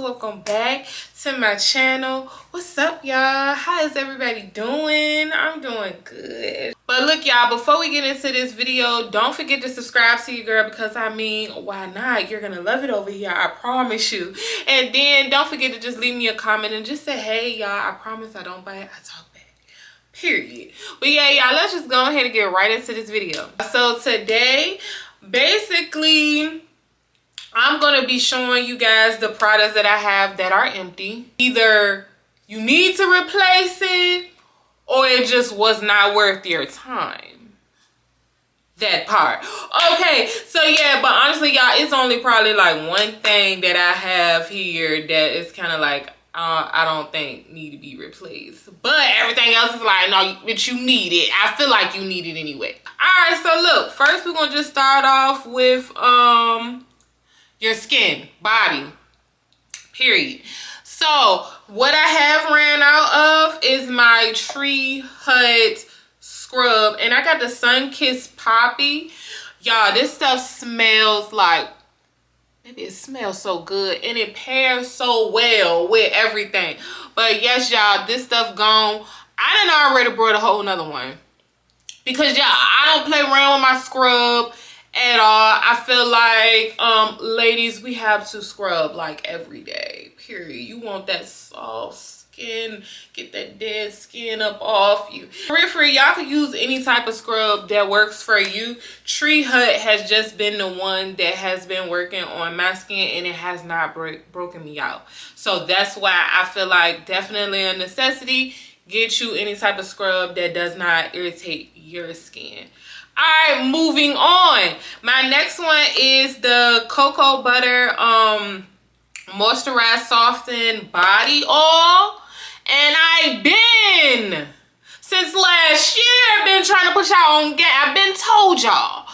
welcome back to my channel. What's up, y'all? How is everybody doing? I'm doing good. But look, y'all, before we get into this video, don't forget to subscribe to your girl, because I mean, why not? You're gonna love it over here, I promise you. And then don't forget to just leave me a comment and just say, hey, y'all, I promise I don't bite, I talk back. Period. But yeah, y'all, let's just go ahead and get right into this video. So today, basically, I'm going to be showing you guys the products that I have that are empty. Either you need to replace it or it just was not worth your time. That part. Okay, so yeah, but honestly, y'all, it's only probably like one thing that I have here that is kind of like, I don't think need to be replaced. But everything else is like, no, but you need it. I feel like you need it anyway. All right, so look, first we're going to just start off with, your skin, body, period. So what I have ran out of is my Tree Hut scrub, and I got the Sun Kiss Poppy. Y'all, this stuff smells like, maybe it smells so good, and it pairs so well with everything. But yes, y'all, this stuff gone. I done already brought a whole nother one, because y'all, I don't play around with my scrub at all. I feel like ladies, we have to scrub like every day, period. You want that soft skin, get that dead skin up off you. Free, y'all can use any type of scrub that works for you. Tree Hut has just been the one that has been working on my skin, and it has not broken me out. So that's why I feel like definitely a necessity. Get you any type of scrub that does not irritate your skin. All right, moving on. My next one is the Cocoa Butter Moisturized Soften Body Oil. And since last year, I've been trying to put y'all on game. I've been told y'all,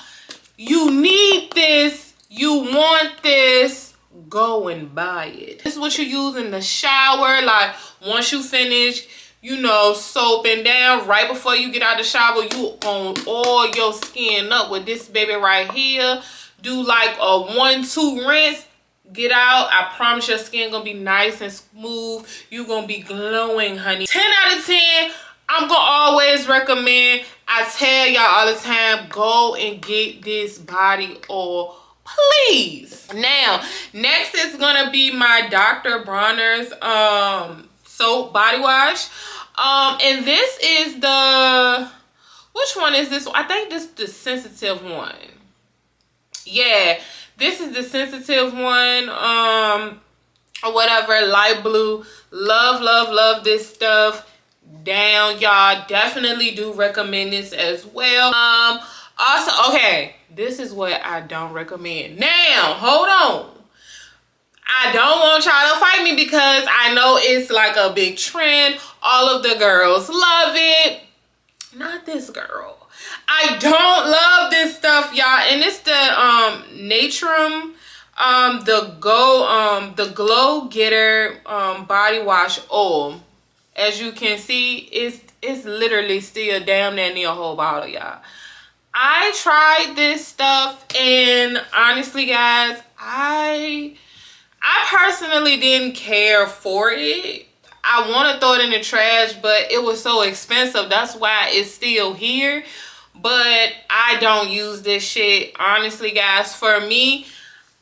you need this, you want this, go and buy it. This is what you use in the shower. Like, once you finish, you know, soaping down, right before you get out the shower, you on all your skin up with this baby right here. Do like a 1-2 rinse, get out. I promise your skin gonna be nice and smooth. You gonna be glowing, honey. 10 out of 10. I'm gonna always recommend. I tell y'all all the time, go and get this body oil, please. Now, next is gonna be my Dr. Bronner's soap body wash. And this is which one is this? I think this is the sensitive one. Yeah, this is the sensitive one, or whatever, light blue. Love this stuff. Down, y'all. Definitely do recommend this as well. Also, okay, this is what I don't recommend. Now, hold on. I don't want y'all to fight me, because I know it's like a big trend. All of the girls love it. Not this girl. I don't love this stuff, y'all. And it's the Natrum, the Glow Getter body wash oil. As you can see, it's literally still damn near a whole bottle, y'all. I tried this stuff, and honestly, guys, I personally didn't care for it. I want to throw it in the trash, but it was so expensive. That's why it's still here. But I don't use this shit. Honestly, guys, for me,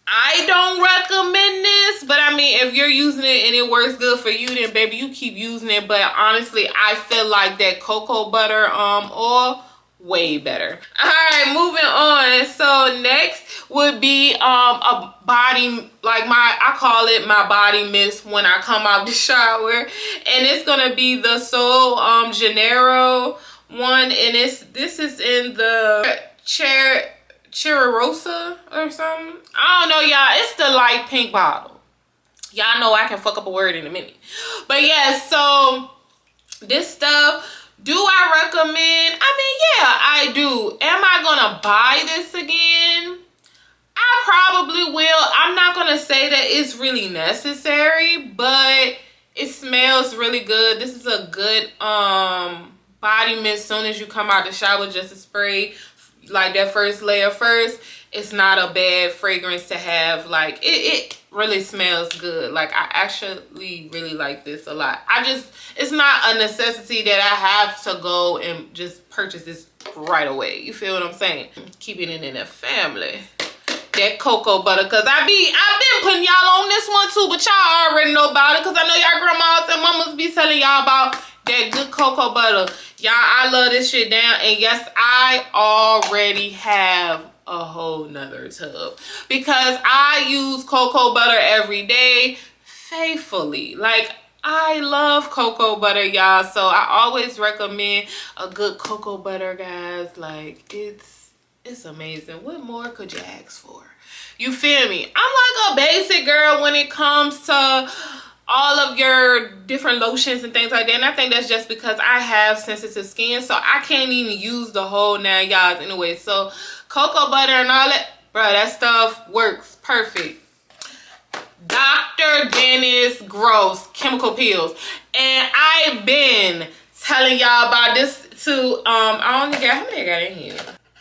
I don't recommend this. But I mean, if you're using it and it works good for you, then baby, you keep using it. But honestly, I feel like that cocoa butter oil, way better. All right, moving on. So next would be a body, like I call it my body mist when I come out the shower, and it's gonna be the Sol Janeiro one, and this is in the Chirirosa or something. I don't know, y'all. It's the light pink bottle. Y'all know I can fuck up a word in a minute, but yeah. So this stuff, do I recommend? I mean, yeah, I do. Am I gonna buy this again? I probably will. I'm not gonna say that it's really necessary, but it smells really good. This is a good body mist. Soon as you come out the shower, just to spray like that first layer first, it's not a bad fragrance to have. Like it really smells good. Like I actually really like this a lot. It's not a necessity that I have to go and just purchase this right away. You feel what I'm saying? Keeping it in the family. That cocoa butter, because I've been putting y'all on this one too, but y'all already know about it, because I know y'all grandmas and mamas be telling y'all about that good cocoa butter. Y'all, I love this shit down. And yes, I already have a whole nother tub, because I use cocoa butter every day faithfully. Like, I love cocoa butter, y'all, so I always recommend a good cocoa butter, guys. Like, it's amazing. What more could you ask for? You feel me? I'm like a basic girl when it comes to all of your different lotions and things like that. And I think that's just because I have sensitive skin, so I can't even use the whole 9 yards anyway. So cocoa butter and all that, bro, that stuff works perfect. Dr. Dennis Gross Chemical Peels. And I've been telling y'all about this too. I only got, how many I got in here?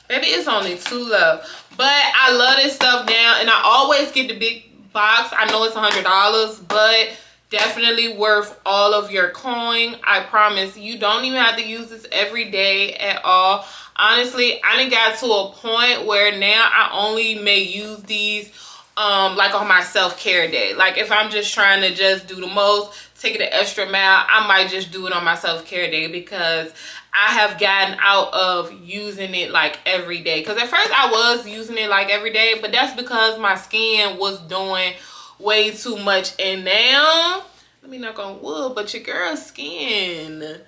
Maybe it's only 2 left. But I love this stuff now, and I always get the big box. I know it's $100, but definitely worth all of your coin. I promise. You don't even have to use this every day at all. Honestly, I done got to a point where now I only may use these like on my self-care day. Like if I'm just trying to just do the most, take it an extra mile, I might just do it on my self-care day, because I have gotten out of using it like every day. Because at first I was using it like every day, but that's because my skin was doing way too much. And now, let me knock on wood, but your girl's skin,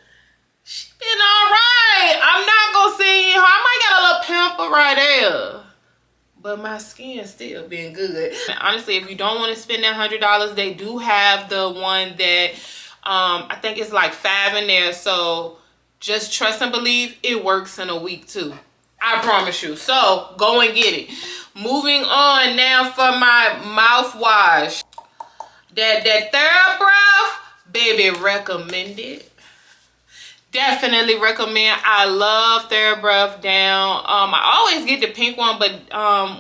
she been all right. I'm not gonna say her. I might got a little pimple right there, but my skin still been good. And honestly, if you don't want to spend that $100, they do have the one that I think it's like 5 in there. So just trust and believe, it works in a week too. I promise you. So go and get it. Moving on now for my mouthwash. That TheraBreath, baby, recommended. Definitely recommend. I love TheraBreath down. I always get the pink one, but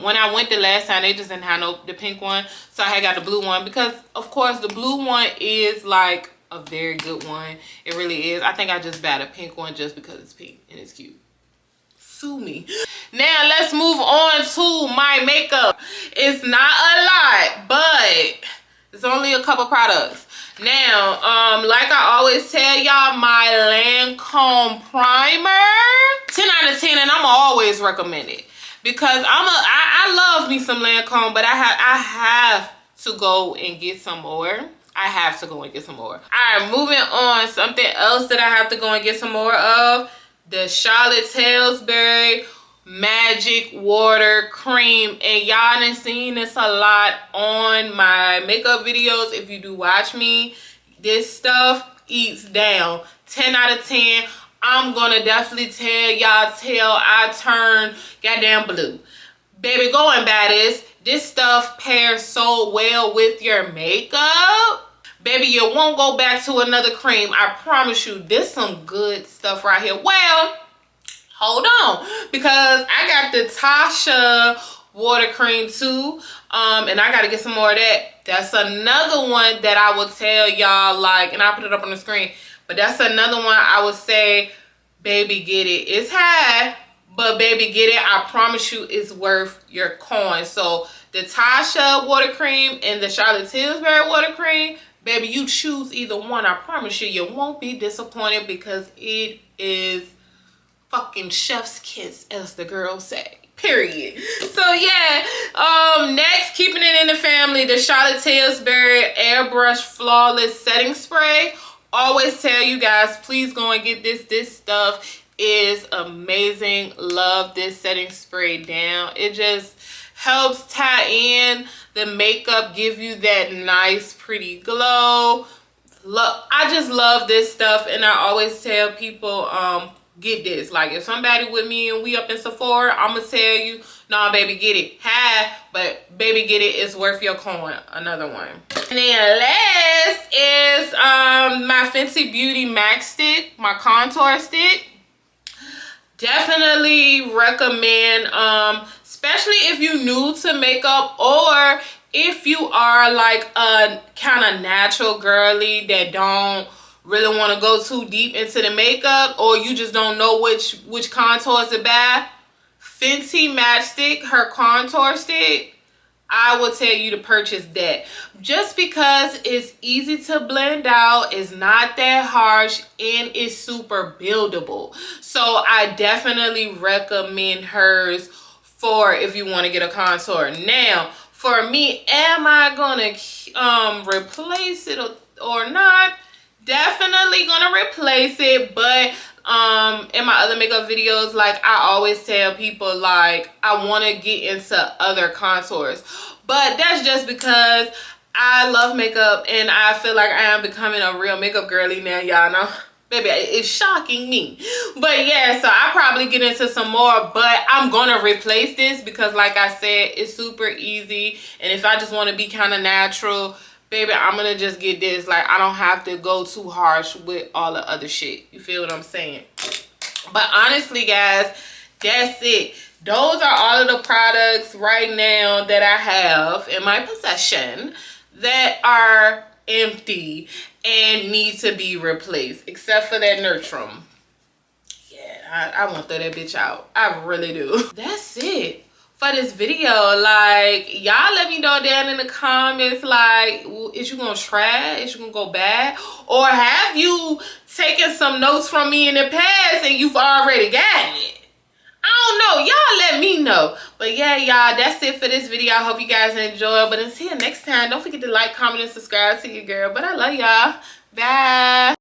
when I went the last time, they just didn't have the pink one, so I had got the blue one, because of course the blue one is like a very good one. It really is. I think I just bought a pink one just because it's pink and it's cute. Sue me. Now let's move on to my makeup. It's not a lot, but it's only a couple products. Now, like I always tell y'all, my Lancome primer, 10 out of 10, and I'm always recommend it, because I love me some Lancome, but I have to go and get some more. I have to go and get some more. All right, moving on. Something else that I have to go and get some more of, the Charlotte Tilbury Magic Water Cream. And y'all done seen this a lot on my makeup videos. If you do watch me, this stuff eats down. 10 out of 10. I'm gonna definitely tell y'all till I turn goddamn blue. Baby, go and buy this. This stuff pairs so well with your makeup. Baby, you won't go back to another cream. I promise you, this some good stuff right here. Well, hold on, because I got the Tasha water cream too, and I got to get some more of that. That's another one that I would tell y'all, like, and I'll put it up on the screen, but that's another one I would say, baby, get it. It's high, but baby, get it. I promise you, it's worth your coin. So the Tasha water cream and the Charlotte Tilbury water cream, baby, you choose either one. I promise you, you won't be disappointed, because it is fucking chef's kiss, as the girls say. Period. So yeah, next, keeping it in the family, the Charlotte Tilbury Airbrush Flawless Setting Spray. Always tell you guys, please go and get this. This stuff is amazing. Love this setting spray down. It just helps tie in the makeup, give you that nice pretty glow. Look, I just love this stuff, and I always tell people, get this. Like, if somebody with me and we up in Sephora, I'm gonna tell you, nah, baby, get it. High, but baby, get it. It's worth your coin. Another one. And then last is my Fenty Beauty MAC stick, my contour stick. Definitely recommend especially if you new to makeup, or if you are like a kind of natural girly that don't really want to go too deep into the makeup, or you just don't know which contours to buy. Fenty Matchstick, her contour stick, I would tell you to purchase that, just because it's easy to blend out, it's not that harsh, and it's super buildable. So I definitely recommend hers for if you want to get a contour. Now for me, am I gonna replace it or not? Definitely gonna replace it, but in my other makeup videos, like I always tell people, like I want to get into other contours, but that's just because I love makeup and I feel like I am becoming a real makeup girly now, y'all know. Baby, it's shocking me. But yeah, so I probably get into some more, but I'm gonna replace this because like I said, it's super easy, and if I just want to be kind of natural, baby, I'm gonna just get this. Like, I don't have to go too harsh with all the other shit. You feel what I'm saying? But honestly, guys, that's it. Those are all of the products right now that I have in my possession that are empty and need to be replaced, except for that Nurtrum. Yeah, I want to throw that bitch out. I really do. That's it for this video. Like, y'all let me know down in the comments, like, is you gonna try? Is you gonna go bad? Or have you taken some notes from me in the past and you've already gotten it? I don't know. Y'all let me know. But yeah, y'all, that's it for this video. I hope you guys enjoy. But until next time, don't forget to like, comment, and subscribe to your girl. But I love y'all. Bye.